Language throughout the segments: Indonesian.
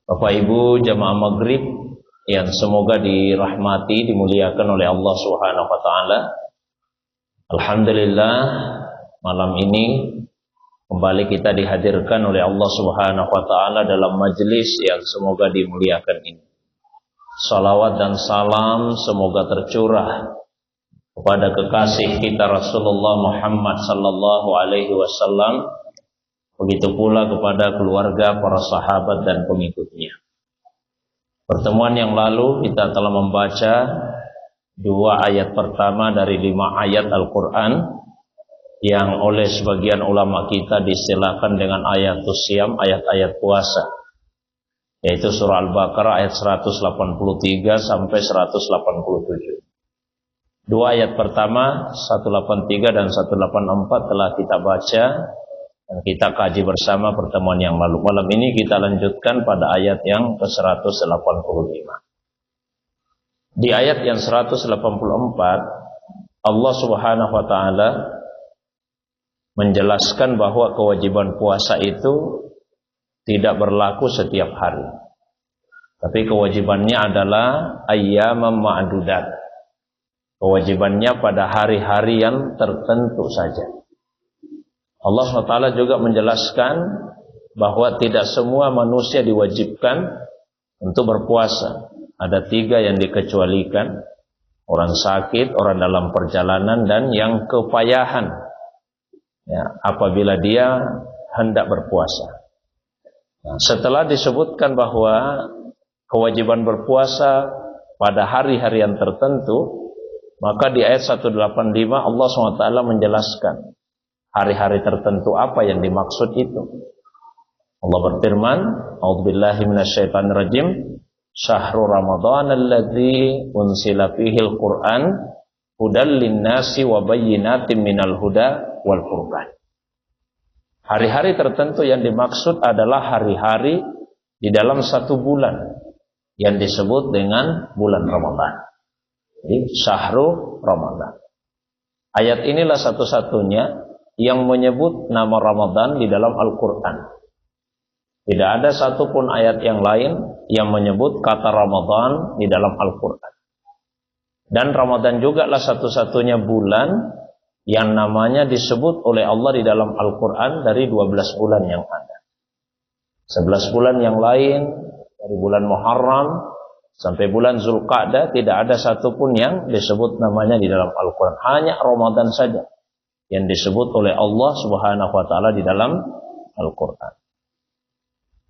Bapak Ibu jamaah maghrib yang semoga dirahmati, dimuliakan oleh Allah Subhanahu wa taala. Alhamdulillah, malam ini kembali kita dihadirkan oleh Allah Subhanahu wa taala dalam majelis yang semoga dimuliakan ini. Salawat dan salam semoga tercurah kepada kekasih kita Rasulullah Muhammad sallallahu alaihi wasallam, begitu pula kepada keluarga, para sahabat dan pengikutnya. Pertemuan yang lalu kita telah membaca 2 ayat pertama dari 5 ayat Al-Quran yang oleh sebagian ulama kita diistilahkan dengan ayatus siyam, ayat-ayat puasa, yaitu surah Al-Baqarah ayat 183 sampai 187. 2 ayat pertama 183 dan 184 telah kita baca dan kita kaji bersama pertemuan yang lalu. Malam ini kita lanjutkan pada ayat yang ke-185. Di ayat yang 184 Allah Subhanahu wa taala menjelaskan bahwa kewajiban puasa itu tidak berlaku setiap hari. Tapi kewajibannya adalah ayyamam ma'dudat. Kewajibannya pada hari-hari yang tertentu saja. Allah SWT juga menjelaskan bahwa tidak semua manusia diwajibkan untuk berpuasa. Ada 3 yang dikecualikan: orang sakit, orang dalam perjalanan, dan yang kepayahan, ya, apabila dia hendak berpuasa. Nah, setelah disebutkan bahwa kewajiban berpuasa pada hari-hari yang tertentu, maka di ayat 185 Allah SWT menjelaskan hari-hari tertentu apa yang dimaksud itu. Allah berfirman, A'udzubillahi minasyaitonirrajim, Syahrul Ramadan alladzi unsila fihil Qur'an hudal linnasi wa bayyinatin minal huda wal furqan. Hari-hari tertentu yang dimaksud adalah hari-hari di dalam 1 bulan yang disebut dengan bulan Ramadan. Jadi Syahrul Ramadan. Ayat inilah satu-satunya yang menyebut nama Ramadan di dalam Al-Quran. Tidak ada satupun ayat yang lain yang menyebut kata Ramadan di dalam Al-Quran. Dan Ramadan juga lah satu-satunya bulan yang namanya disebut oleh Allah di dalam Al-Quran dari 12 bulan yang ada. 11 bulan yang lain, dari bulan Muharram sampai bulan Zulqa'dah, tidak ada satupun yang disebut namanya di dalam Al-Quran. Hanya Ramadan saja yang disebut oleh Allah Subhanahu wa taala di dalam Al-Quran.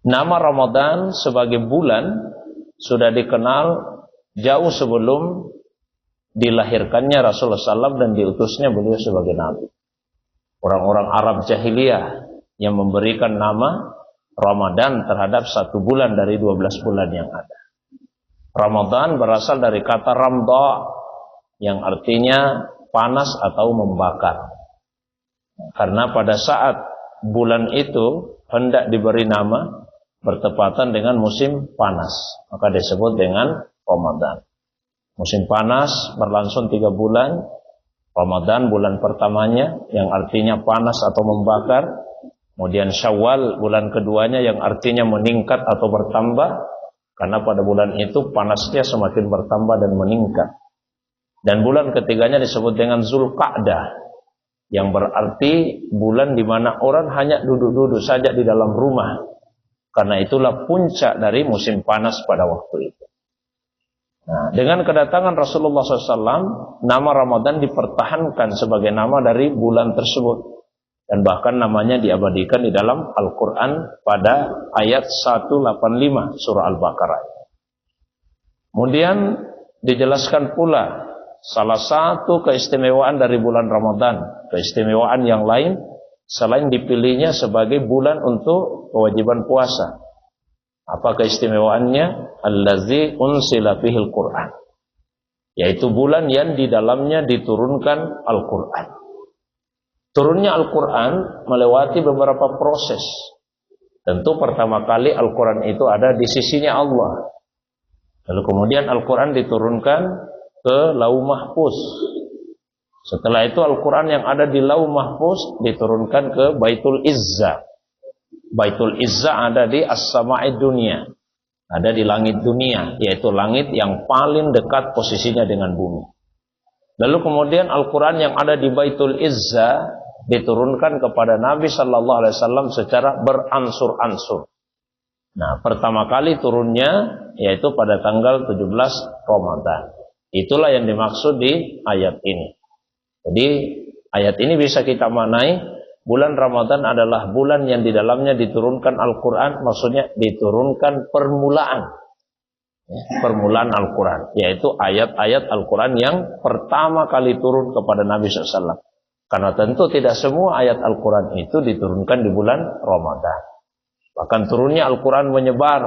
Nama Ramadan sebagai bulan sudah dikenal jauh sebelum dilahirkannya Rasulullah SAW dan diutusnya beliau sebagai Nabi. Orang-orang Arab jahiliyah yang memberikan nama Ramadan terhadap 1 bulan dari 12 bulan yang ada. Ramadan berasal dari kata ramda yang artinya panas atau membakar. Karena pada saat bulan itu hendak diberi nama bertepatan dengan musim panas, maka disebut dengan Ramadan. Musim panas berlangsung 3 bulan. Ramadan bulan pertamanya yang artinya panas atau membakar. Kemudian Syawal bulan keduanya yang artinya meningkat atau bertambah. Karena pada bulan itu panasnya semakin bertambah dan meningkat. Dan bulan ketiganya disebut dengan Zulqa'dah, yang berarti bulan di mana orang hanya duduk-duduk saja di dalam rumah. Karena itulah puncak dari musim panas pada waktu itu. Nah, dengan kedatangan Rasulullah SAW, nama Ramadan dipertahankan sebagai nama dari bulan tersebut. Dan bahkan namanya diabadikan di dalam Al-Quran pada ayat 185 surah Al-Baqarah. Kemudian dijelaskan pula salah satu keistimewaan dari bulan Ramadan, keistimewaan yang lain selain dipilihnya sebagai bulan untuk kewajiban puasa. Apa keistimewaannya? Allazi unsila fihil Qur'an, yaitu bulan yang di dalamnya diturunkan Al-Quran. Turunnya Al-Quran melewati beberapa proses. Tentu pertama kali Al-Quran itu ada di sisinya Allah. Lalu kemudian Al-Quran diturunkan ke Lauh Mahfuz. Setelah itu Al-Quran yang ada di Lauh Mahfuz diturunkan ke Baitul Izzah. Baitul Izzah ada di As-Sama'id Dunia. Ada di langit dunia, yaitu langit yang paling dekat posisinya dengan bumi. Lalu kemudian Al-Quran yang ada di Baitul Izzah diturunkan kepada Nabi Sallallahu Alaihi Wasallam secara beransur-ansur. Nah, pertama kali turunnya yaitu pada tanggal 17 Ramadan. Itulah yang dimaksud di ayat ini. Jadi ayat ini bisa kita maknai bulan Ramadan adalah bulan yang di dalamnya diturunkan Al-Quran, maksudnya diturunkan permulaan. Permulaan Al-Quran, yaitu ayat-ayat Al-Quran yang pertama kali turun kepada Nabi SAW. Karena tentu tidak semua ayat Al-Quran itu diturunkan di bulan Ramadan. Bahkan turunnya Al-Quran menyebar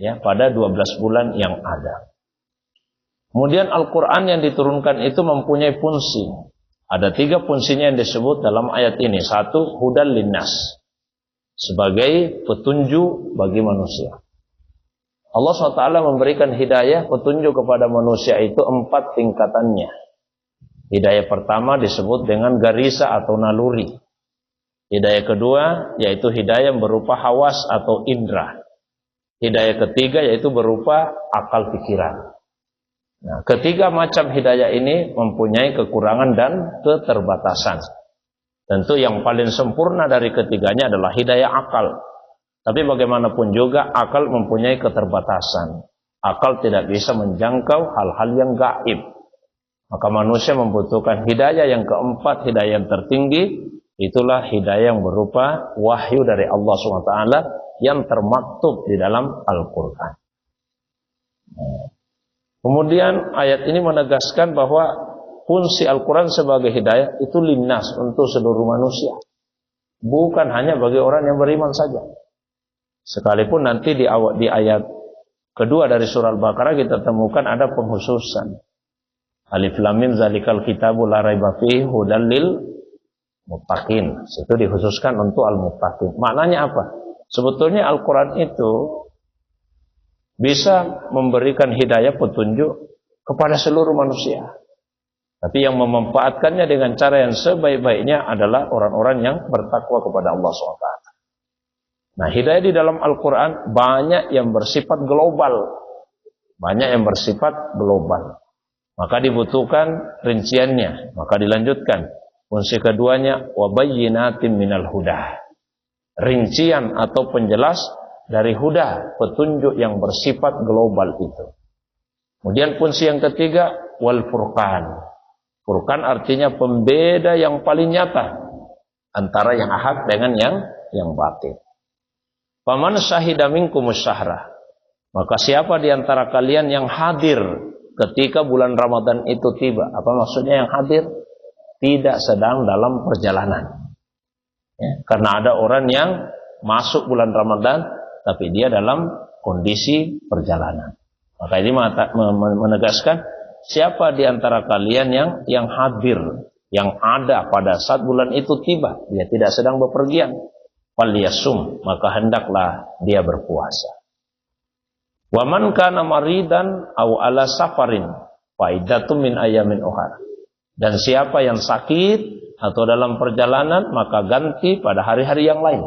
ya pada 12 bulan yang ada. Kemudian Al-Quran yang diturunkan itu mempunyai fungsi. Ada 3 fungsinya yang disebut dalam ayat ini. 1, hudan linnas, sebagai petunjuk bagi manusia. Allah SWT memberikan hidayah, petunjuk kepada manusia itu 4 tingkatannya. Hidayah pertama disebut dengan garisa atau naluri. Hidayah kedua yaitu hidayah berupa hawas atau indra. Hidayah ketiga yaitu berupa akal pikiran. Nah, ketiga macam hidayah ini mempunyai kekurangan dan keterbatasan. Tentu yang paling sempurna dari ketiganya adalah hidayah akal. Tapi bagaimanapun juga akal mempunyai keterbatasan. Akal tidak bisa menjangkau hal-hal yang gaib. Maka manusia membutuhkan hidayah yang keempat, hidayah yang tertinggi. Itulah hidayah yang berupa wahyu dari Allah SWT yang termaktub di dalam Al-Quran. Kemudian ayat ini menegaskan bahwa fungsi Al-Quran sebagai hidayah itu linnas untuk seluruh manusia. Bukan hanya bagi orang yang beriman saja. Sekalipun nanti di ayat kedua dari surah Al-Baqarah kita temukan ada penghususan. Alif lam mim zalikal kitabu la raiba fihi hudal lil muttaqin. Itu dikhususkan untuk al-muttaqin. Maknanya apa? Sebetulnya Al-Quran itu bisa memberikan hidayah petunjuk kepada seluruh manusia. Tapi yang memanfaatkannya dengan cara yang sebaik-baiknya adalah orang-orang yang bertakwa kepada Allah SWT. Nah, hidayah di dalam Al-Quran banyak yang bersifat global. Banyak yang bersifat global. Maka dibutuhkan rinciannya. Maka dilanjutkan. Fungsi keduanya, wabayyinatin minal huda. Rincian atau penjelas dari huda, petunjuk yang bersifat global itu. Kemudian fungsi yang ketiga, wal furqan. Furqan artinya pembeda yang paling nyata antara yang hak dengan yang batin. Faman syahida minkumus syahra. Maka siapa di antara kalian yang hadir ketika bulan Ramadan itu tiba? Apa maksudnya yang hadir? Tidak sedang dalam perjalanan. Ya, karena ada orang yang masuk bulan Ramadan tapi dia dalam kondisi perjalanan. Maka ini menegaskan siapa di antara kalian yang hadir, yang ada pada saat bulan itu tiba, dia tidak sedang bepergian. Falyasum, maka hendaklah dia berpuasa. Wa man kana maridan aw ala safarin fa iddatun min ayamin ukhra. Dan siapa yang sakit atau dalam perjalanan maka ganti pada hari-hari yang lain.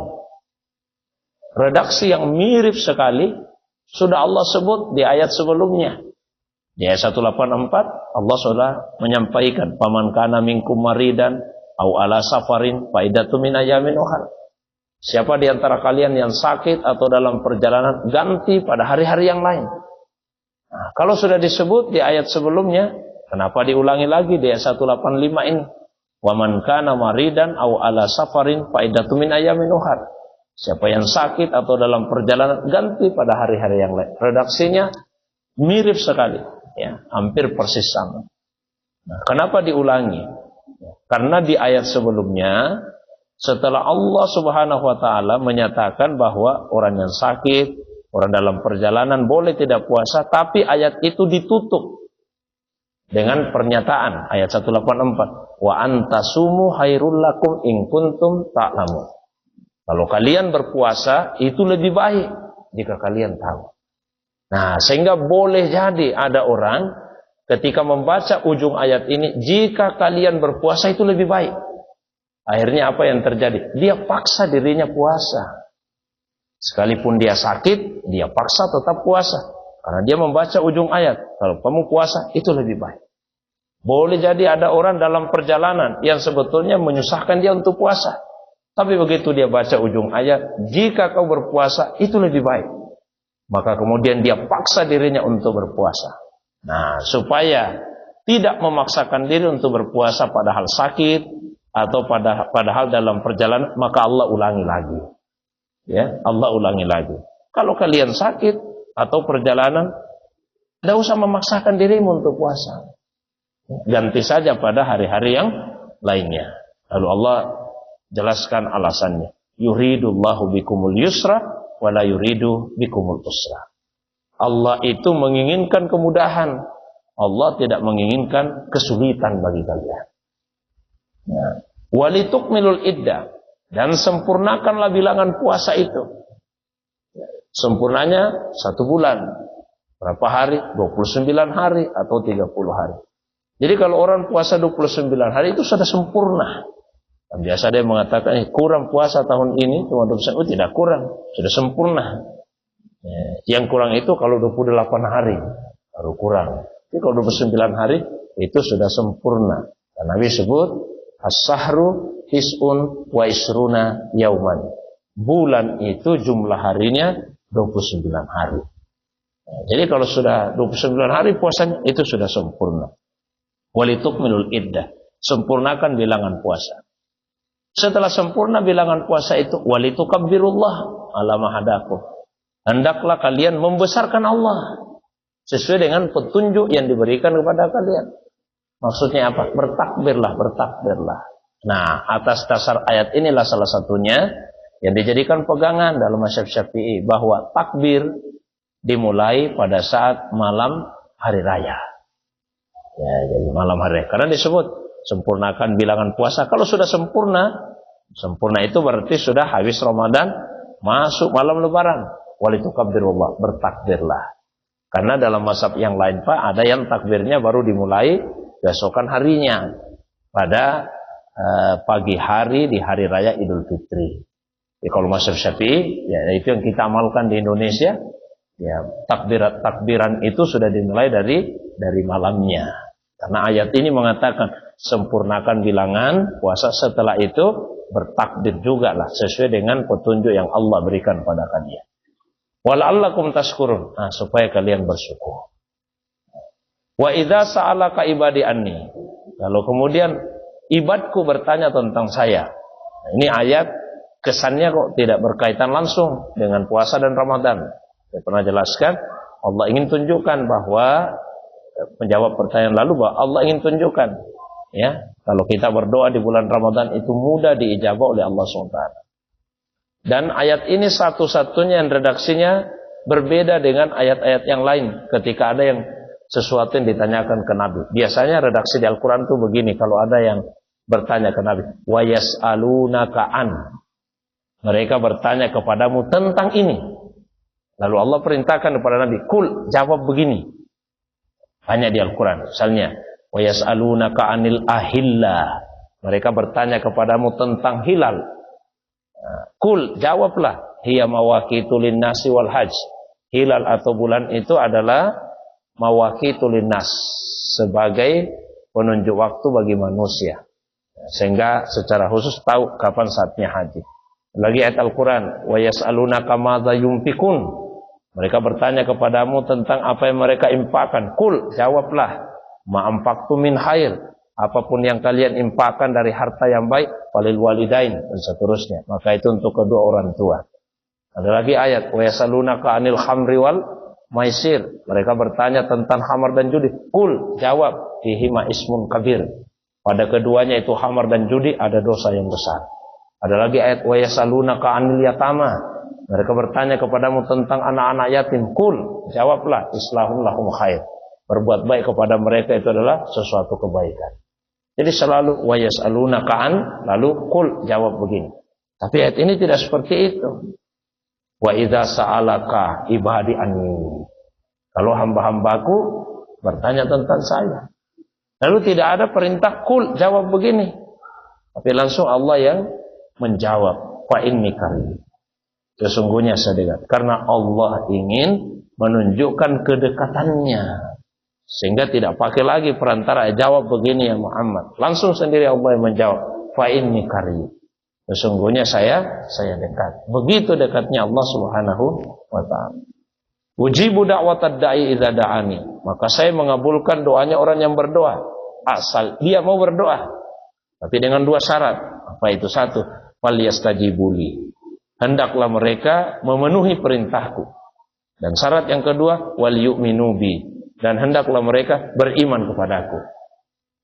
Redaksi yang mirip sekali sudah Allah sebut di ayat sebelumnya. Di ayat 184 Allah sudah menyampaikan faman kana minkum maridan aw ala safarin fa iddatun min ayamin ukhra. Siapa di antara kalian yang sakit atau dalam perjalanan ganti pada hari-hari yang lain. Nah, kalau sudah disebut di ayat sebelumnya, kenapa diulangi lagi di ayat 185 ini? Wa man kana maridan aw ala safarin fa iddatun min ayamin ukhra. Siapa yang sakit atau dalam perjalanan ganti pada hari-hari yang lain. Redaksinya mirip sekali, ya, hampir persis sama. Nah, kenapa diulangi? Karena di ayat sebelumnya setelah Allah Subhanahu wa taala menyatakan bahwa orang yang sakit, orang dalam perjalanan boleh tidak puasa, tapi ayat itu ditutup dengan pernyataan ayat 184, wa antasumu khairul lakum in kuntum ta'lamun. Kalau kalian berpuasa itu lebih baik jika kalian tahu. Nah, sehingga boleh jadi ada orang ketika membaca ujung ayat ini, jika kalian berpuasa itu lebih baik. Akhirnya apa yang terjadi? Dia paksa dirinya puasa. Sekalipun dia sakit, dia paksa tetap puasa. Karena dia membaca ujung ayat. Kalau kamu puasa, itu lebih baik. Boleh jadi ada orang dalam perjalanan yang sebetulnya menyusahkan dia untuk puasa. Tapi begitu dia baca ujung ayat, jika kau berpuasa, itu lebih baik. Maka kemudian dia paksa dirinya untuk berpuasa. Nah, supaya tidak memaksakan diri untuk berpuasa padahal sakit, atau padahal dalam perjalanan, maka Allah ulangi lagi. Ya, Allah ulangi lagi. Kalau kalian sakit atau perjalanan, tidak usah memaksakan dirimu untuk puasa. Ganti saja pada hari-hari yang lainnya. Lalu Allah jelaskan alasannya. Yuridullahu bikumul yusra wala yuridu bikumul usra. Allah itu menginginkan kemudahan. Allah tidak menginginkan kesulitan bagi kalian. Nah, walitukmilul iddah, dan sempurnakanlah bilangan puasa itu. Sempurnanya 1 bulan. Berapa hari? 29 hari atau 30 hari. Jadi kalau orang puasa 29 hari itu sudah sempurna. Dan biasa dia mengatakan, kurang puasa tahun ini cuma 29. Oh, tidak kurang, sudah sempurna. Yang kurang itu kalau 28 hari baru kurang. Jadi kalau 29 hari itu sudah sempurna. Dan Nabi sebut as-sahru tis'un wa isruna yauman. Bulan itu jumlah harinya 29 hari. Jadi kalau sudah 29 hari puasanya itu sudah sempurna. Walitukmilul iddah, sempurnakan bilangan puasa. Setelah sempurna bilangan puasa itu, walitukabbirullah ala ma hadakum. Hendaklah kalian membesarkan Allah sesuai dengan petunjuk yang diberikan kepada kalian. Maksudnya apa? Bertakbirlah, bertakbirlah. Nah, atas dasar ayat inilah salah satunya yang dijadikan pegangan dalam mazhab Syafi'i, bahwa takbir dimulai pada saat malam hari raya. Ya, jadi malam hari raya. Karena disebut sempurnakan bilangan puasa. Kalau sudah sempurna, sempurna itu berarti sudah habis Ramadan, masuk malam Lebaran. Walitukabbirullah, bertakbirlah. Karena dalam mazhab yang lain Pak, ada yang takbirnya baru dimulai besokan harinya, pada pagi hari di hari raya Idul Fitri. Jadi kalau mazhab Syafi'i, ya itu yang kita amalkan di Indonesia. Ya, takbiran itu sudah dimulai dari malamnya. Karena ayat ini mengatakan sempurnakan bilangan puasa, setelah itu bertakbir juga lah sesuai dengan petunjuk yang Allah berikan pada kalian. Wala'allakum tashkurun, supaya kalian bersyukur. Wa idza sa'alaka ibadi anni. Kalau kemudian ibadku bertanya tentang saya. Nah, ini ayat kesannya kok tidak berkaitan langsung dengan puasa dan Ramadan. Saya pernah jelaskan, Allah ingin tunjukkan bahwa menjawab pertanyaan lalu, bahwa Allah ingin tunjukkan, ya, kalau kita berdoa di bulan Ramadan itu mudah diijabah oleh Allah SWT. Dan ayat ini satu-satunya yang redaksinya berbeda dengan ayat-ayat yang lain. Ketika ada yang sesuatu yang ditanyakan ke Nabi, biasanya redaksi di Al-Quran itu begini. Kalau ada yang bertanya ke Nabi, wa yas'alunaka an, mereka bertanya kepadamu tentang ini. Lalu Allah perintahkan kepada Nabi, kul, jawab begini. Hanya di Al-Quran. Misalnya, wa yas'alunaka anil ahillah, mereka bertanya kepadamu tentang hilal. Kul, jawablah, hiya mawaqitu linnasi wal hajj. Hilal atau bulan itu adalah mawaqitu linnas, sebagai penunjuk waktu bagi manusia, sehingga secara khusus tahu kapan saatnya haji. Lagi ayat Al-Quran, wa yas'alunaka madza yunfikun, mereka bertanya kepadamu tentang apa yang mereka infakkan. Kul, jawablah, ma anfaqtum min khair, apapun yang kalian infakkan dari harta yang baik, walil walidain, dan seterusnya, maka itu untuk kedua orang tua. Ada lagi ayat, wa yasalunaka anil khamri wal maisir, mereka bertanya tentang khamar dan judi. Kul, jawab, fihima ismun kabir, pada keduanya itu khamar dan judi ada dosa yang besar. Ada lagi ayat, wa yasalunaka anil yatama, mereka bertanya kepadamu tentang anak-anak yatim. Kul, jawablah, islahum lahum khair, berbuat baik kepada mereka itu adalah sesuatu kebaikan. Jadi selalu wa yas'alunaka an, lalu kul, jawab begini. Tapi ayat ini tidak seperti itu. Wa idza sa'alaka ibadi anni, kalau hamba-hambaku bertanya tentang saya. Lalu tidak ada perintah kul, jawab begini. Tapi langsung Allah yang menjawab, fa inni karim. Sesungguhnya saya dekat. Karena Allah ingin menunjukkan kedekatannya. Sehingga tidak pakai lagi perantara, jawab begini ya Muhammad. Langsung sendiri Allah yang menjawab. Fa inni qarib. Sesungguhnya saya dekat. Begitu dekatnya Allah Subhanahu wa ta'ala. Ujibu da'watad da'i idza da'ani. Maka saya mengabulkan doanya orang yang berdoa. Asal dia mau berdoa. Tapi dengan dua syarat. Apa itu? Satu, falyastajibuli. Hendaklah mereka memenuhi perintahku. Dan syarat yang kedua, wal yu'minu bi. Dan hendaklah mereka beriman kepadaku.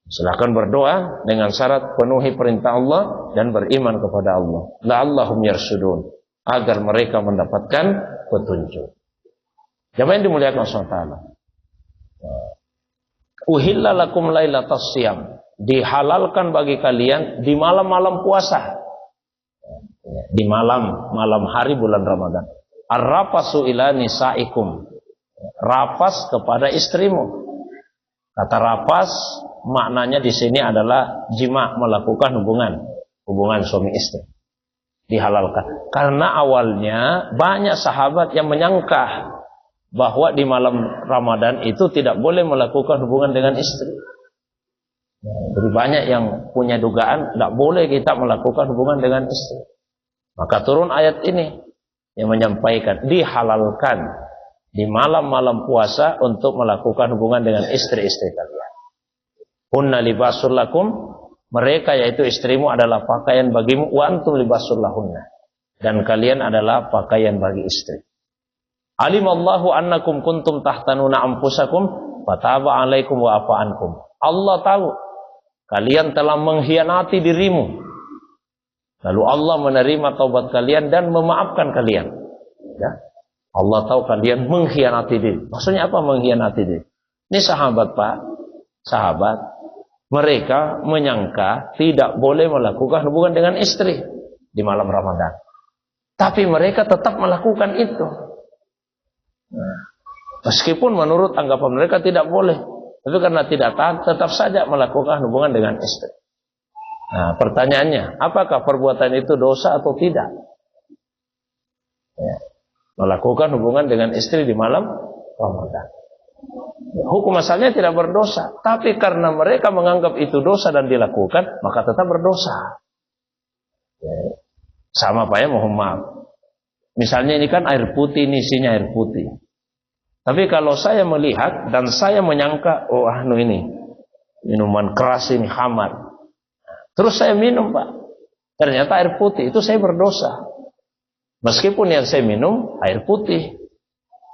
Silakan berdoa dengan syarat penuhi perintah Allah dan beriman kepada Allah. La'allahum yarsudun. Agar mereka mendapatkan petunjuk. Jamaah yang dimuliakan Allah Ta'ala. Uhilla lakum lailatas siyam. Dihalalkan bagi kalian di malam-malam puasa. Di malam hari bulan Ramadan. Ar-rafasu ila nisaikum. Rafas kepada istrimu. Kata rafas maknanya di sini adalah jima, melakukan hubungan suami istri. Dihalalkan. Karena awalnya banyak sahabat yang menyangka bahwa di malam Ramadan itu tidak boleh melakukan hubungan dengan istri. Jadi banyak yang punya dugaan tidak boleh kita melakukan hubungan dengan istri. Maka turun ayat ini yang menyampaikan dihalalkan di malam-malam puasa untuk melakukan hubungan dengan istri-istri kalian. Hunna libasul lakum, mereka yaitu istrimu adalah pakaian bagimu, wa antum libasul lahunna, dan kalian adalah pakaian bagi istri. Alimallahu annakum kuntum tahtanuna anfusakum fataba alaikum wa afa ankum. Allah tahu kalian telah mengkhianati dirimu. Lalu Allah menerima taubat kalian dan memaafkan kalian. Ya. Allah tahu kalian mengkhianati diri. Maksudnya apa mengkhianati diri? Ini sahabat Pak. Sahabat. Mereka menyangka tidak boleh melakukan hubungan dengan istri di malam Ramadan. Tapi mereka tetap melakukan itu. Meskipun menurut anggapan mereka tidak boleh. Tapi karena tidak taat, tetap saja melakukan hubungan dengan istri. Nah, pertanyaannya, apakah perbuatan itu dosa atau tidak? Ya. Melakukan hubungan dengan istri di malam Ramadan. Ya, hukum asalnya tidak berdosa. Tapi karena mereka menganggap itu dosa dan dilakukan, maka tetap berdosa. Ya. Sama Pak ya, mohon maaf. Misalnya ini kan air putih, ini isinya air putih. Tapi kalau saya melihat dan saya menyangka, oh ini minuman keras ini khamar. Terus saya minum Pak. Ternyata air putih, itu saya berdosa. Meskipun yang saya minum air putih.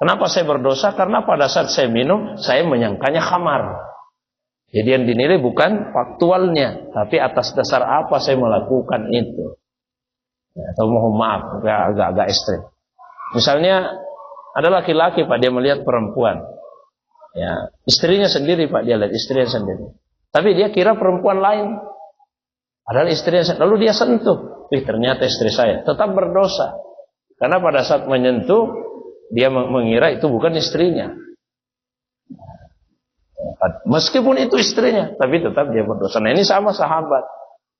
Kenapa saya berdosa? Karena pada saat saya minum, saya menyangkanya khamar. Jadi yang dinilai bukan faktualnya, tapi atas dasar apa saya melakukan itu. Ya, atau mohon maaf, agak ekstrim. Misalnya ada laki-laki Pak, dia melihat perempuan. Ya, istrinya sendiri Pak, dia lihat istrinya sendiri. Tapi dia kira perempuan lain. Padahal istrinya, lalu dia sentuh. Ternyata istri saya. Tetap berdosa. Karena pada saat menyentuh, dia mengira itu bukan istrinya. Meskipun itu istrinya, tapi tetap dia berdosa. Nah ini sama sahabat.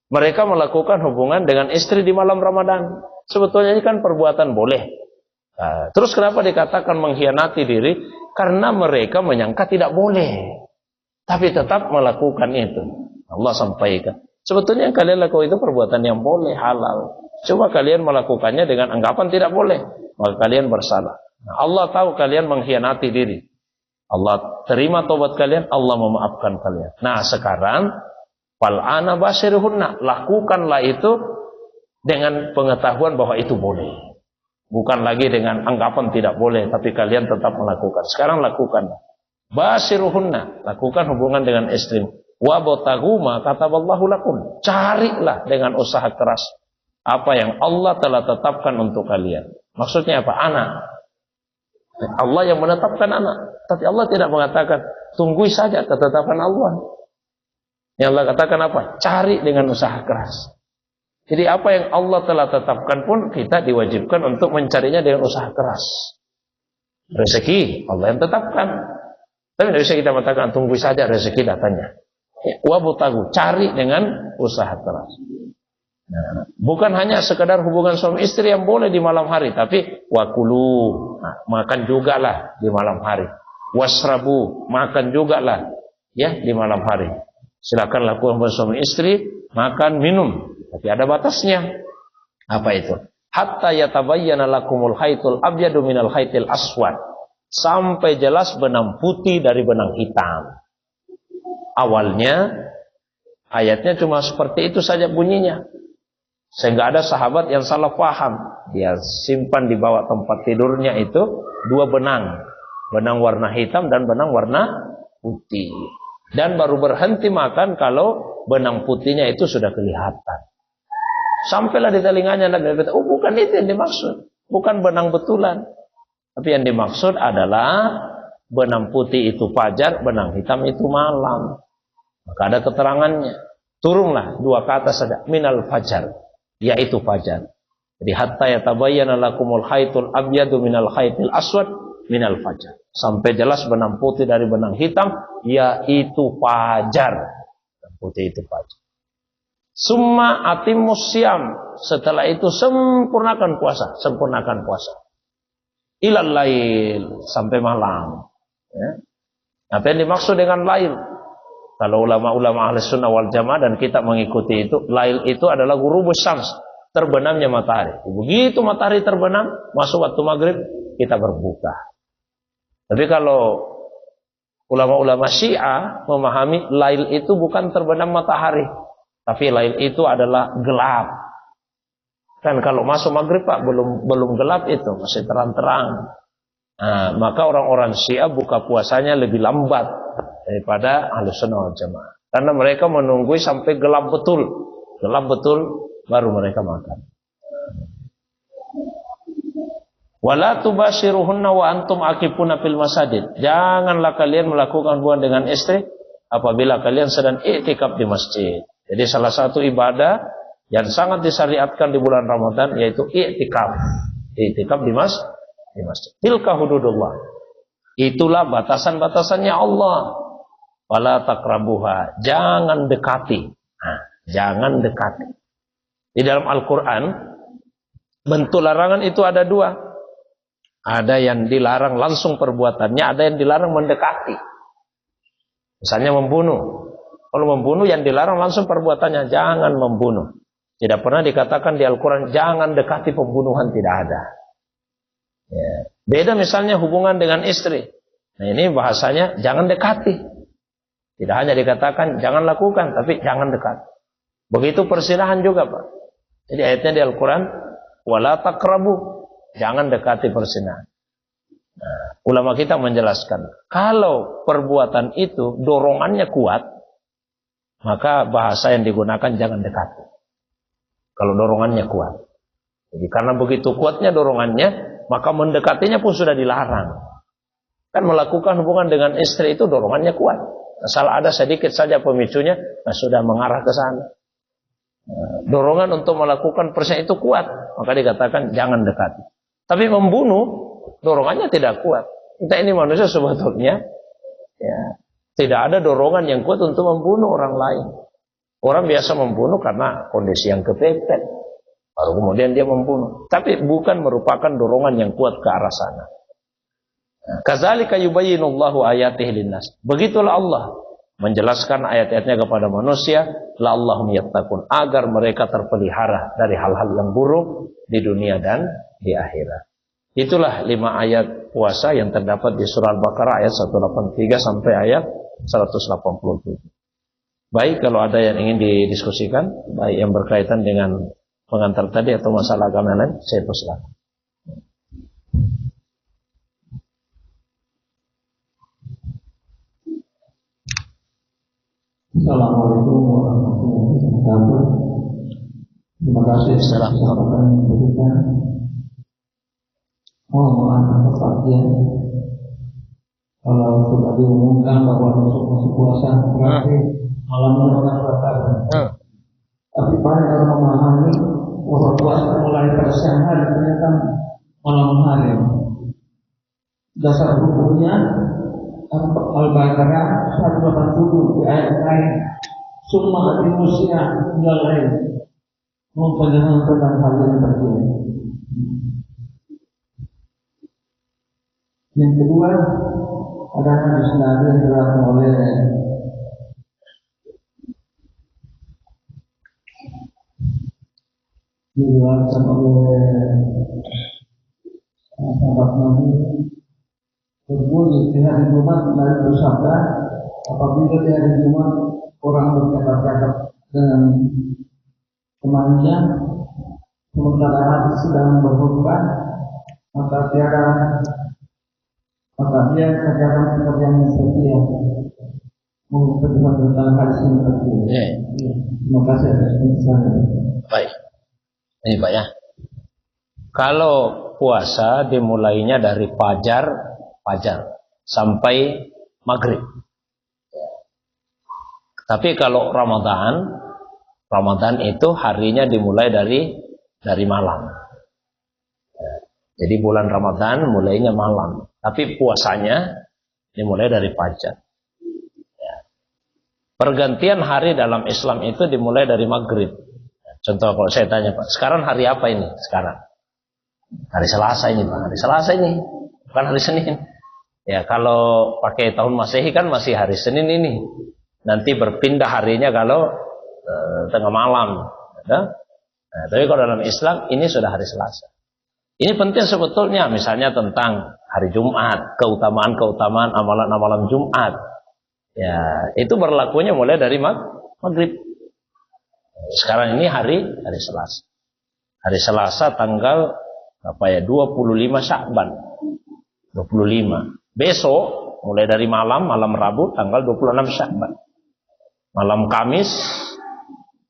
Mereka melakukan hubungan dengan istri di malam Ramadan. Sebetulnya ini kan perbuatan boleh. Nah, terus kenapa dikatakan mengkhianati diri? Karena mereka menyangka tidak boleh. Tapi tetap melakukan itu. Allah sampaikan. Sebetulnya yang kalian lakukan itu perbuatan yang boleh, halal. Coba kalian melakukannya dengan anggapan tidak boleh, maka kalian bersalah. Nah, Allah tahu kalian mengkhianati diri. Allah terima taubat kalian, Allah memaafkan kalian. Nah sekarang, fal'ana basyiruhunna, lakukanlah itu dengan pengetahuan bahwa itu boleh. Bukan lagi dengan anggapan tidak boleh, tapi kalian tetap melakukan. Sekarang lakukan. Basyiruhunna, lakukan hubungan dengan istri. Wabtaghu ma kataballahu lakum. Carilah dengan usaha keras apa yang Allah telah tetapkan untuk kalian. Maksudnya apa? Anak. Allah yang menetapkan anak. Tapi Allah tidak mengatakan tunggu saja ketetapan Allah. Yang Allah katakan apa? Cari dengan usaha keras. Jadi apa yang Allah telah tetapkan pun kita diwajibkan untuk mencarinya dengan usaha keras. Rezeki Allah yang tetapkan. Tapi tidak bisa kita mengatakan tunggu saja rezeki datanya. Wabutagu, cari dengan usaha keras. Nah, bukan hanya sekedar hubungan suami istri yang boleh di malam hari, tapi wakulu, makan juga lah di malam hari. Wasrabu, makan juga lah ya di malam hari. Silakan lakukan hubungan suami istri, makan, minum, tapi ada batasnya. Apa itu? Hatta yatabayyana lakumul khaitul abyadu minal khaitil aswad. Sampai jelas benang putih dari benang hitam. Awalnya ayatnya cuma seperti itu saja bunyinya. Sehingga ada sahabat yang salah paham. Dia simpan di bawah tempat tidurnya itu dua benang. Benang warna hitam dan benang warna putih. Dan baru berhenti makan kalau benang putihnya itu sudah kelihatan. Sampailah di telinganya Nabi berkata, oh bukan itu yang dimaksud. Bukan benang betulan. Tapi yang dimaksud adalah benang putih itu fajar, benang hitam itu malam. Maka ada keterangannya. Turunlah dua kata saja. Minal fajar. Yaitu fajar. Jadi hatta yatabayyana lakumul khaitul abyadu minal khaitil aswad minal fajar. Sampai jelas benang putih dari benang hitam. Yaitu fajar. Benang putih itu fajar. Summa atimmus syam. Setelah itu sempurnakan puasa. Sempurnakan puasa. Ilal lail. Sampai malam. Ya. Apa yang dimaksud dengan lail? Kalau ulama-ulama ahli sunnah wal jamaah dan kita mengikuti itu. Lail itu adalah ghurubus syams. Terbenamnya matahari. Begitu matahari terbenam. Masuk waktu maghrib. Kita berbuka. Tapi kalau ulama-ulama Syiah memahami lail itu bukan terbenam matahari. Tapi lail itu adalah gelap. Kan kalau masuk maghrib Pak belum gelap itu, masih terang-terang. Nah, maka orang-orang Syiah buka puasanya lebih lambat daripada Ahlussunnah wal Jamaah. Karena mereka menunggu sampai gelap betul. Gelap betul baru mereka makan. Wala tubashiruhunna wa antum aqifuna fil masajid. Janganlah kalian melakukan hubungan dengan istri apabila kalian sedang i'tikaf di masjid. Jadi salah satu ibadah yang sangat disyariatkan di bulan Ramadan yaitu i'tikaf. I'tikaf di masjid. Tilka hududullah. Itulah batasan-batasannya Allah. Wala taqrabuha. Jangan dekati. Nah, jangan dekati. Di dalam Al-Quran bentuk larangan itu ada dua. Ada yang dilarang langsung perbuatannya, ada yang dilarang mendekati. Misalnya membunuh. Kalau membunuh yang dilarang langsung perbuatannya, jangan membunuh. Tidak pernah dikatakan di Al-Quran, jangan dekati pembunuhan, tidak ada. Ya. Beda misalnya hubungan dengan istri. Nah ini bahasanya, jangan dekati. Tidak hanya dikatakan, jangan lakukan, tapi jangan dekati. Begitu persinahan juga Pak. Jadi ayatnya di Al-Quran, wala taqrabu, jangan dekati persinahan. Nah, ulama kita menjelaskan, kalau perbuatan itu dorongannya kuat, maka bahasa yang digunakan jangan dekati. Kalau dorongannya kuat. Jadi karena begitu kuatnya dorongannya, maka mendekatinya pun sudah dilarang. Kan melakukan hubungan dengan istri itu dorongannya kuat. Asal ada sedikit saja pemicunya, sudah mengarah ke sana. Dorongan untuk melakukan persina itu kuat, maka dikatakan jangan dekati. Tapi membunuh, dorongannya tidak kuat. Kita ini manusia sebetulnya, ya, tidak ada dorongan yang kuat untuk membunuh orang lain. Orang biasa membunuh karena kondisi yang kepepet. Baru kemudian dia membunuh. Tapi bukan merupakan dorongan yang kuat ke arah sana. Kadzalika yubayyinullahu ayatihi linnas. Begitulah Allah menjelaskan ayat-ayatnya kepada manusia. La'allahum yattaqun. Agar mereka terpelihara dari hal-hal yang buruk di dunia dan di akhirat. Itulah 5 ayat puasa yang terdapat di surah Al-Baqarah ayat 183 sampai ayat 187. Baik, kalau ada yang ingin didiskusikan, baik yang berkaitan dengan pengantar tadi atau masalah agama lain, saya persilakan. Assalamualaikum warahmatullahi wabarakatuh. Terima kasih atas kesempatan yang diberikan. Mohon perhatian. Kalau sudah diumumkan bahwa besok masuk puasa, berarti malam merupakan batal. Tapi banyak orang memahami bahwa puasa mulai pada siang hari ternyata malam hari. Dasar hukumnya Al-Baqarah 180 di ayat lain. Summa atimusya ilal lain. penjelasan tentang hal yang terjadi. Yang kedua, ada hadis Nabi yang diriwayatkan oleh sahabat Nabi berbunyi di hari Jumat. Nabi bersabda, apabila di hari Jumat orang bercakap-cakap dengan temannya sementara hati sedang berkhutbah, maka dia kerjakan yang setia mengucapkan tentang hadis ini terjadi. Terima kasih atas penjelasan. Baik, ini Pak ya. Kalau puasa dimulainya dari fajar sampai maghrib. Tapi kalau Ramadan itu harinya dimulai dari malam. Jadi bulan Ramadan mulainya malam, tapi puasanya dimulai dari fajar. Pergantian hari dalam Islam itu dimulai dari maghrib. Contoh kalau saya tanya Pak, sekarang hari apa ini? Sekarang hari Selasa ini Pak, hari Selasa ini, bukan hari Senin. Ya kalau pakai tahun Masehi kan masih hari Senin ini. Nanti berpindah harinya kalau tengah malam. Nah, tapi kalau dalam Islam ini sudah hari Selasa. Ini penting sebetulnya, misalnya tentang hari Jumat, keutamaan amalan-amalan Jumat. Ya, itu berlakunya mulai dari maghrib. Sekarang ini hari Selasa. Hari Selasa tanggal 25 Sya'ban. 25. Besok mulai dari malam Rabu tanggal 26 Sya'ban. Malam Kamis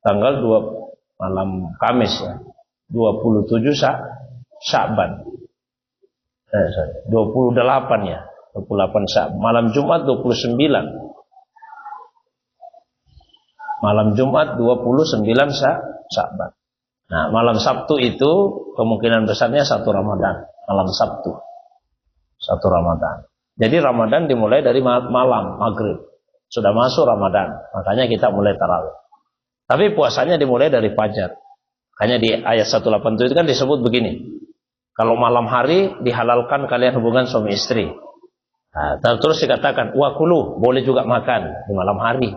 tanggal 27 Sya'ban. 28 ya. 28 Sya'ban. Malam Jumat 29. Malam Jumat 29 Sya'ban. Nah, malam Sabtu itu kemungkinan besarnya 1 Ramadan. Malam Sabtu 1 Ramadan. Jadi Ramadan dimulai dari malam maghrib. Sudah masuk Ramadan, makanya kita mulai tarawih. Tapi puasanya dimulai dari fajar. Makanya di ayat 187 itu kan disebut begini. Kalau malam hari dihalalkan kalian hubungan suami istri. Nah, terus dikatakan wakulu, boleh juga makan di malam hari.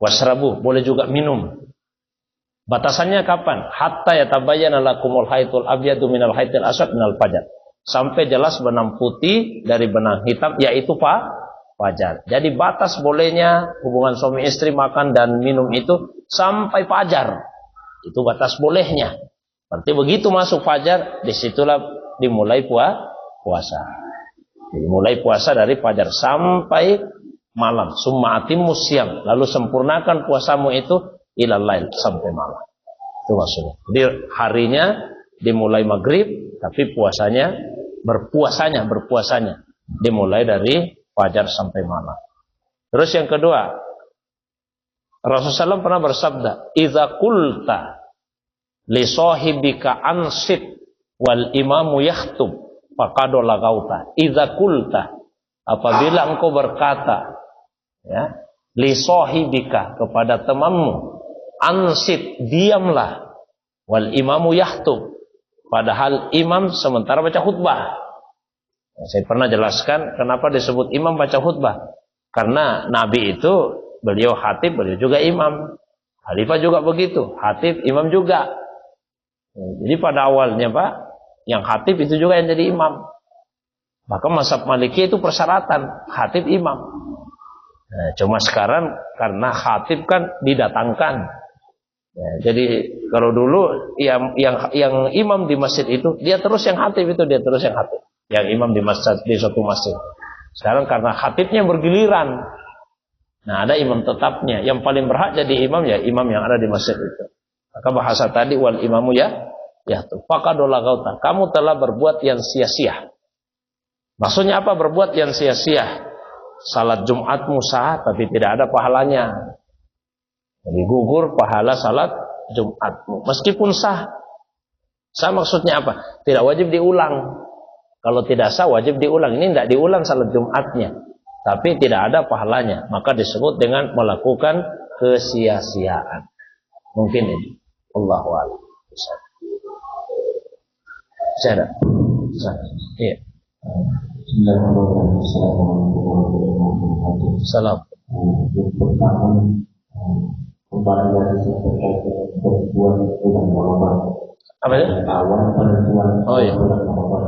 Wasrabu, boleh juga minum. Batasannya kapan? Hatta yatabayyana lakumul haidul abyadu minal haidil aswad minal fajar. Sampai jelas benang putih dari benang hitam, yaitu fajar. Jadi batas bolehnya hubungan suami istri makan dan minum itu sampai fajar. Itu batas bolehnya. Berarti begitu masuk fajar, disitulah dimulai puasa. Dimulai puasa dari fajar sampai malam. Summa atimmus syiyam. Lalu sempurnakan puasamu itu ilal lail, sampai malam. Itu maksudnya. Jadi harinya dimulai maghrib, tapi berpuasanya dimulai dari fajar sampai malam. Terus yang kedua, Rasulullah SAW pernah bersabda, "Idza qulta li sahibika ansit wal imamu yahtub faqad lagauta." Idza qulta, apabila engkau berkata, ya, li sahibika, kepada temanmu, ansit, diamlah, wal imamu yahtub, padahal imam sementara baca khutbah. Saya pernah jelaskan kenapa disebut imam baca khutbah. Karena Nabi itu, beliau khatib, beliau juga imam. Khalifah juga begitu, khatib, imam juga. Jadi pada awalnya Pak, yang khatib itu juga yang jadi imam. Maka mazhab Maliki itu persyaratan, khatib imam. Nah, cuma sekarang karena khatib kan didatangkan. Ya, jadi kalau dulu yang imam di masjid itu, dia terus yang khatib itu, dia terus yang khatib. Yang imam di masjid, di suatu masjid. Sekarang karena khatibnya bergiliran. Nah, ada imam tetapnya. Yang paling berhak jadi imam ya imam yang ada di masjid itu. Maka bahasa tadi wal imamu ya tuh. Faqadola gauta. Kamu telah berbuat yang sia-sia. Maksudnya apa berbuat yang sia-sia? Salat Jumatmu sah tapi tidak ada pahalanya. Jadi gugur pahala salat Jumatmu. Meskipun sah. Sah maksudnya apa? Tidak wajib diulang. Kalau tidak sah wajib diulang. Ini tidak diulang salat Jumatnya. Tapi tidak ada pahalanya. Maka disebut dengan melakukan kesia-siaan. Mungkin ini. Allahu a'lam. Saya ada. Iya. Salam. Yang pertama, kembali dari terkait perempuan bulan Ramadan. Apa itu? Awal penentuan bulan Ramadan.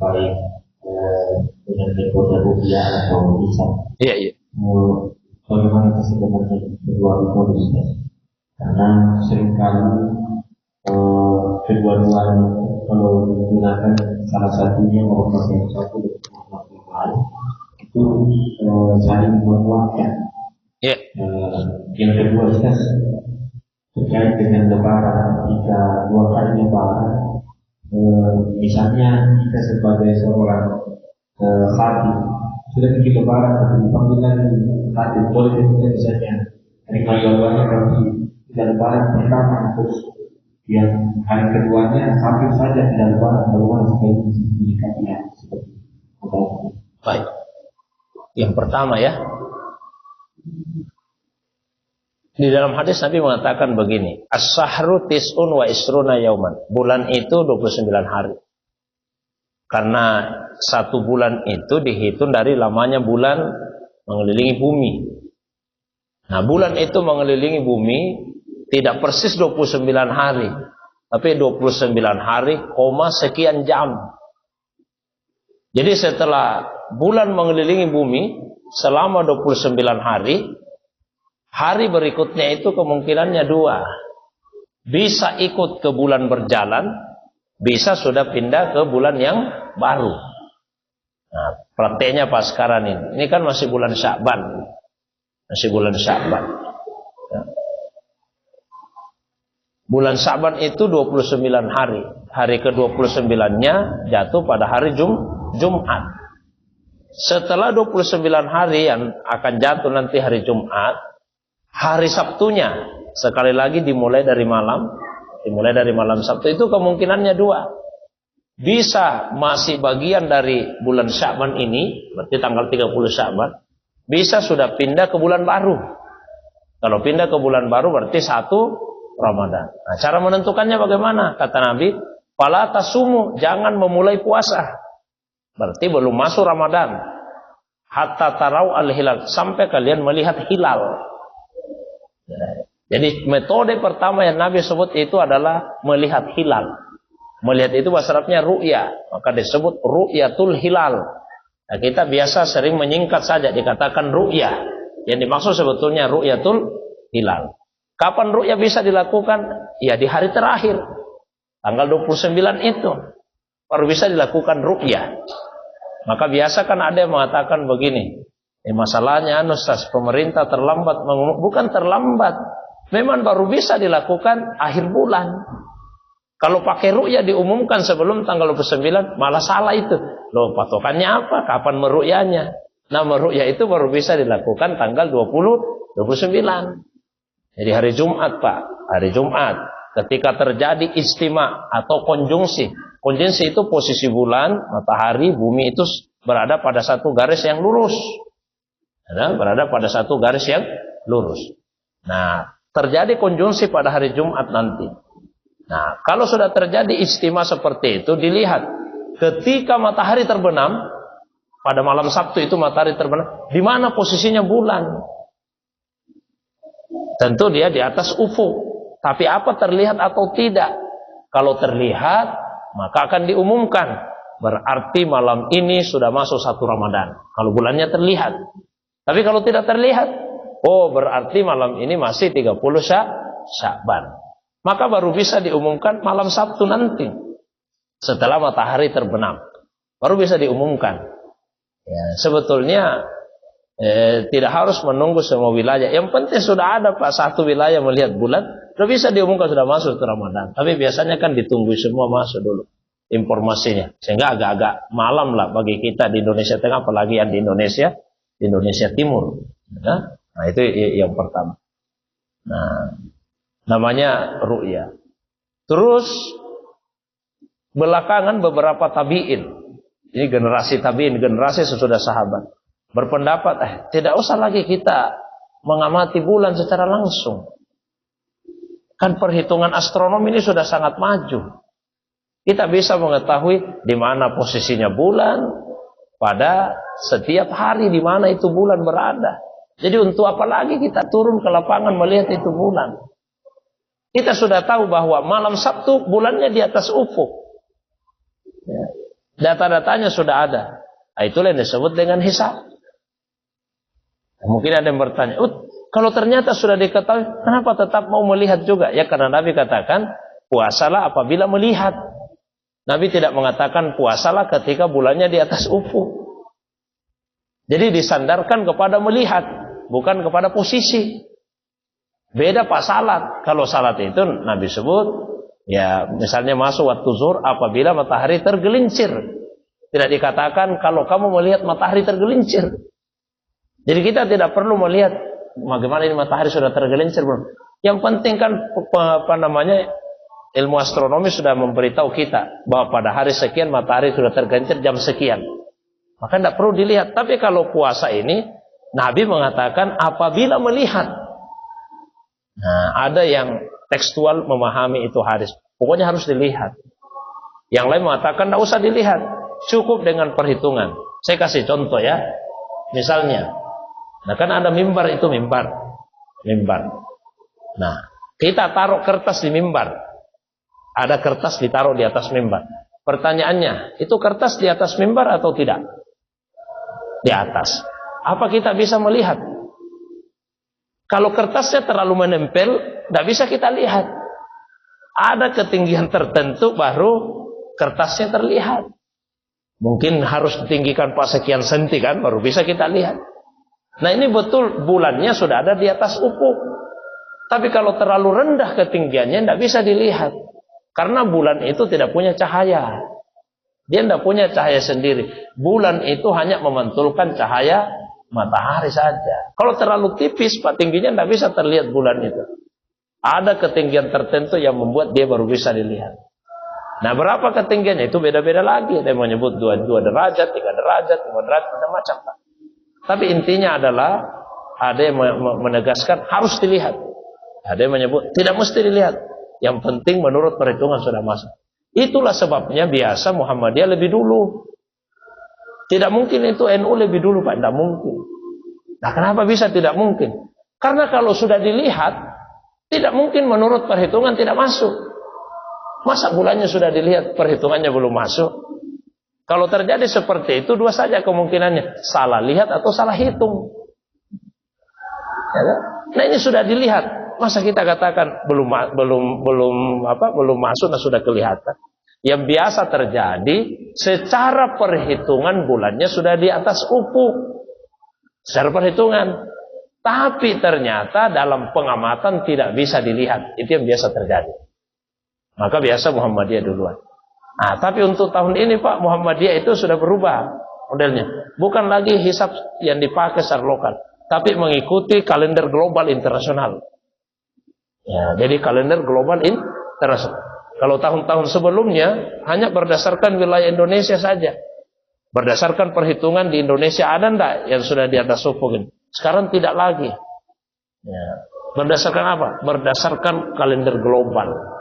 Baik dengan metode rupiah atau bisa. Iya. Bagaimana sebenarnya kedua metode? Karena seringkali kedua-duanya kalau digunakan salah satunya merupakan yang satu dan yang lain itu saling menguatkan. Yang kedua kita terkait dengan lebaran, jika 2 kali lebaran, misalnya kita sebagai seorang khatib sudah bikin lebaran tapi panggilan khatib boleh kita misalnya terima lebaran berarti tidak lebaran pertama terus yang hari keduanya khatib saja tidak lebaran bagaimana supaya menyikapinya seperti itu. Baik. Yang pertama ya, di dalam hadis Nabi mengatakan begini, as-sahru tis'un wa isruna yauman. Bulan itu 29 hari. Karena 1 bulan itu dihitung dari lamanya bulan mengelilingi bumi. Nah, bulan itu mengelilingi bumi tidak persis 29 hari, tapi 29 hari, sekian jam. Jadi setelah bulan mengelilingi bumi selama 29 hari, hari berikutnya itu kemungkinannya 2. Bisa ikut ke bulan berjalan, bisa sudah pindah ke bulan yang baru. Nah, prakteknya pas sekarang ini. Ini kan masih bulan Sya'ban. Masih bulan Sya'ban. Ya. Bulan Sya'ban itu 29 hari. Hari ke-29-nya jatuh pada hari Jumat. Setelah 29 hari yang akan jatuh nanti hari Jumat, hari Sabtunya sekali lagi dimulai dari malam Sabtu itu kemungkinannya 2. Bisa masih bagian dari bulan Sya'ban ini, berarti tanggal 30 Sya'ban, bisa sudah pindah ke bulan baru. Kalau pindah ke bulan baru berarti 1 Ramadan. Nah, cara menentukannya bagaimana? Kata Nabi, fala tasumu, jangan memulai puasa. Berarti belum masuk Ramadan. Hatta tarau al-hilal, sampai kalian melihat hilal. Jadi metode pertama yang Nabi sebut itu adalah melihat hilal. Melihat itu bahasa Arabnya ru'ya, maka disebut ru'yatul hilal. Nah, kita biasa sering menyingkat saja dikatakan ru'ya. Yang dimaksud sebetulnya ru'yatul hilal. Kapan ru'ya bisa dilakukan? Ya di hari terakhir. Tanggal 29 itu baru bisa dilakukan ru'ya. Maka biasa kan ada yang mengatakan begini, masalahnya Ustaz, pemerintah terlambat mengumumkan. Bukan terlambat, memang baru bisa dilakukan akhir bulan. Kalau pakai ru'ya diumumkan sebelum tanggal 29, malah salah itu. Loh, patokannya apa? Kapan meru'yanya? Nah, meru'ya itu baru bisa dilakukan tanggal 29. Jadi hari Jumat, Pak. Hari Jumat. Ketika terjadi istima atau konjungsi. Konjungsi itu posisi bulan, matahari, bumi itu berada pada satu garis yang lurus. Berada pada satu garis yang lurus. Nah, terjadi konjungsi pada hari Jumat nanti. Nah, kalau sudah terjadi istima seperti itu, dilihat ketika matahari terbenam, pada malam Sabtu itu matahari terbenam, di mana posisinya bulan? Tentu dia di atas ufuk. Tapi apa terlihat atau tidak? Kalau terlihat, maka akan diumumkan. Berarti malam ini sudah masuk 1 Ramadan. Kalau bulannya terlihat. Tapi kalau tidak terlihat, berarti malam ini masih 30 Sya'ban. Maka baru bisa diumumkan malam Sabtu nanti. Setelah matahari terbenam. Baru bisa diumumkan. Ya, sebetulnya tidak harus menunggu semua wilayah. Yang penting sudah ada Pak, satu wilayah melihat bulan, sudah bisa diumumkan sudah masuk ke Ramadan. Tapi biasanya kan ditunggu semua masuk dulu informasinya. Sehingga agak-agak malam lah bagi kita di Indonesia Tengah, apalagi yang di Indonesia Timur. Nah, itu yang pertama. Nah, namanya ru'ya. Terus belakangan beberapa tabi'in, ini generasi tabi'in, generasi sesudah sahabat, berpendapat tidak usah lagi kita mengamati bulan secara langsung. Kan perhitungan astronomi ini sudah sangat maju. Kita bisa mengetahui di mana posisinya bulan pada setiap hari, di mana itu bulan berada. Jadi untuk apa lagi kita turun ke lapangan melihat itu bulan? Kita sudah tahu bahwa malam Sabtu bulannya di atas ufuk. Ya. Data-datanya sudah ada. Nah, itulah yang disebut dengan hisab. Nah, mungkin ada yang bertanya, kalau ternyata sudah diketahui, kenapa tetap mau melihat juga? Ya karena Nabi katakan, puasalah apabila melihat. Nabi tidak mengatakan puasalah ketika bulannya di atas ufuk. Jadi disandarkan kepada melihat, bukan kepada posisi. Beda Pak salat. Kalau salat itu Nabi sebut, ya misalnya masuk waktu zuhur apabila matahari tergelincir. Tidak dikatakan kalau kamu melihat matahari tergelincir. Jadi kita tidak perlu melihat bagaimana ini matahari sudah tergelincir belum. Yang penting kan ilmu astronomi sudah memberitahu kita bahwa pada hari sekian matahari sudah tergelincir jam sekian. Maka tidak perlu dilihat. Tapi kalau puasa ini Nabi mengatakan apabila melihat. Nah, ada yang tekstual memahami itu hadis. Pokoknya harus dilihat. Yang lain mengatakan tidak usah dilihat. Cukup dengan perhitungan. Saya kasih contoh ya. Misalnya, nah kan ada mimbar itu mimbar. Nah, kita taruh kertas di mimbar. Ada kertas ditaruh di atas mimbar. Pertanyaannya, itu kertas di atas mimbar atau tidak? Di atas. Apa kita bisa melihat? Kalau kertasnya terlalu menempel, tidak bisa kita lihat. Ada ketinggian tertentu baru kertasnya terlihat. Mungkin harus ditinggikan sekian senti kan, baru bisa kita lihat. Nah ini betul bulannya sudah ada di atas ufuk. Tapi kalau terlalu rendah ketinggiannya, tidak bisa dilihat. Karena bulan itu tidak punya cahaya. Dia tidak punya cahaya sendiri. Bulan itu hanya memantulkan cahaya matahari saja. Kalau terlalu tipis, Pak, tingginya tidak bisa terlihat bulan itu. Ada ketinggian tertentu yang membuat dia baru bisa dilihat. Nah, berapa ketinggiannya? Itu beda-beda lagi. Ada yang menyebut 2 derajat, 3 derajat, 5 derajat, macam-macam, Pak. Tapi intinya adalah ada yang menegaskan harus dilihat. Ada yang menyebut tidak mesti dilihat. Yang penting menurut perhitungan sudah masuk. Itulah sebabnya biasa Muhammadiyah lebih dulu. Tidak mungkin itu NU lebih dulu, Pak. Tidak mungkin. Nah, kenapa bisa tidak mungkin? Karena kalau sudah dilihat, tidak mungkin menurut perhitungan tidak masuk. Masa bulannya sudah dilihat, perhitungannya belum masuk? Kalau terjadi seperti itu, dua saja kemungkinannya. Salah lihat atau salah hitung. Ya, nah ini sudah dilihat. Masa kita katakan belum masuk dan sudah kelihatan? Yang biasa terjadi, secara perhitungan bulannya sudah di atas ufuk. Secara perhitungan. Tapi ternyata dalam pengamatan tidak bisa dilihat. Itu yang biasa terjadi. Maka biasa Muhammadiyah duluan. Nah, tapi untuk tahun ini Pak, Muhammadiyah itu sudah berubah modelnya. Bukan lagi hisab yang dipakai secara lokal, tapi mengikuti kalender global internasional. Ya, jadi kalender global internasional. Kalau tahun-tahun sebelumnya hanya berdasarkan wilayah Indonesia saja. Berdasarkan perhitungan di Indonesia ada enggak yang sudah di atas ufuk ini? Sekarang tidak lagi. Ya. Berdasarkan apa? Berdasarkan kalender global.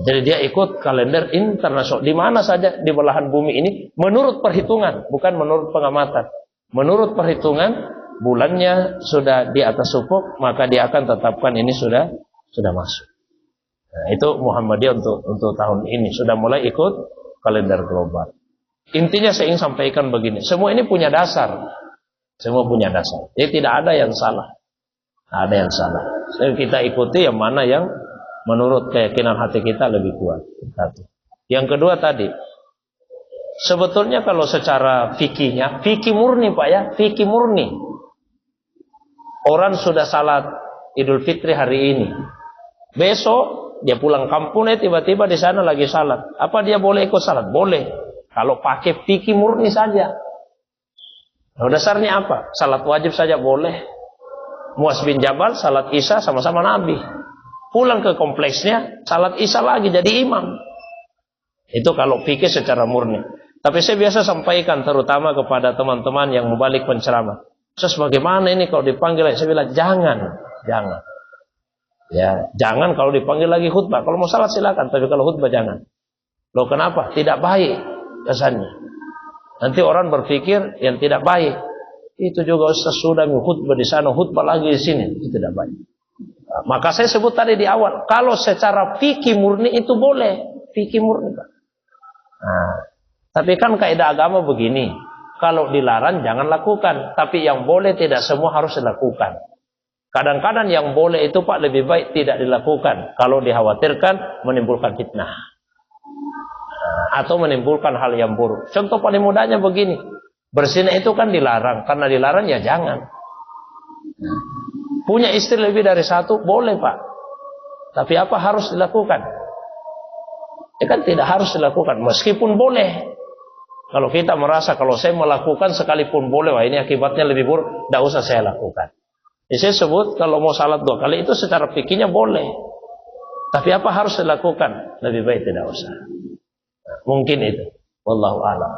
Jadi dia ikut kalender internasional. Di mana saja di belahan bumi ini menurut perhitungan, bukan menurut pengamatan. Menurut perhitungan bulannya sudah di atas ufuk, maka dia akan tetapkan ini sudah masuk. Nah, itu Muhammadiyah untuk tahun ini sudah mulai ikut kalender global. Intinya saya ingin sampaikan begini, semua ini punya dasar. Semua punya dasar. Jadi tidak ada yang salah. Ada yang salah. Jadi kita ikuti yang mana yang menurut keyakinan hati kita lebih kuat. Yang kedua tadi, sebetulnya kalau secara fikihnya, fikih murni Pak ya, fikih murni. Orang sudah salat Idul Fitri hari ini, besok dia pulang kampungnya tiba-tiba di sana lagi salat. Apa dia boleh ikut salat? Boleh. Kalau pakai fikih murni saja. Nah, dasarnya apa? Salat wajib saja boleh. Muaz bin Jabal salat Isya sama-sama Nabi. Pulang ke kompleksnya, salat Isya lagi jadi imam. Itu kalau fikih secara murni. Tapi saya biasa sampaikan terutama kepada teman-teman yang membalik penceramah. Terus bagaimana ini kalau dipanggil? Saya bilang jangan. Ya, jangan kalau dipanggil lagi khutbah. Kalau mau salat silakan, tapi kalau khutbah jangan. Loh kenapa? Tidak baik kesannya. Nanti orang berpikir yang tidak baik. Itu juga Ustaz sudah khutbah di sana, khutbah lagi di sini. Itu tidak baik. Nah, maka saya sebut tadi di awal, kalau secara fikih murni itu boleh, fikih murni, Pak. Nah, tapi kan kaidah agama begini. Kalau dilarang jangan lakukan, tapi yang boleh tidak semua harus dilakukan. Kadang-kadang yang boleh itu Pak lebih baik tidak dilakukan kalau dikhawatirkan menimbulkan fitnah atau menimbulkan hal yang buruk. Contoh paling mudahnya begini, berzina itu kan dilarang, karena dilarang ya jangan. Punya istri lebih dari satu boleh Pak, tapi apa harus dilakukan? Ya kan tidak harus dilakukan, meskipun boleh. Kalau kita merasa kalau saya melakukan sekalipun boleh, wah ini akibatnya lebih buruk, tidak usah saya lakukan. Saya sebut kalau mau salat 2 kali itu secara fikihnya boleh. Tapi apa harus dilakukan? Lebih baik tidak usah. Nah, mungkin itu. Wallahu a'lam.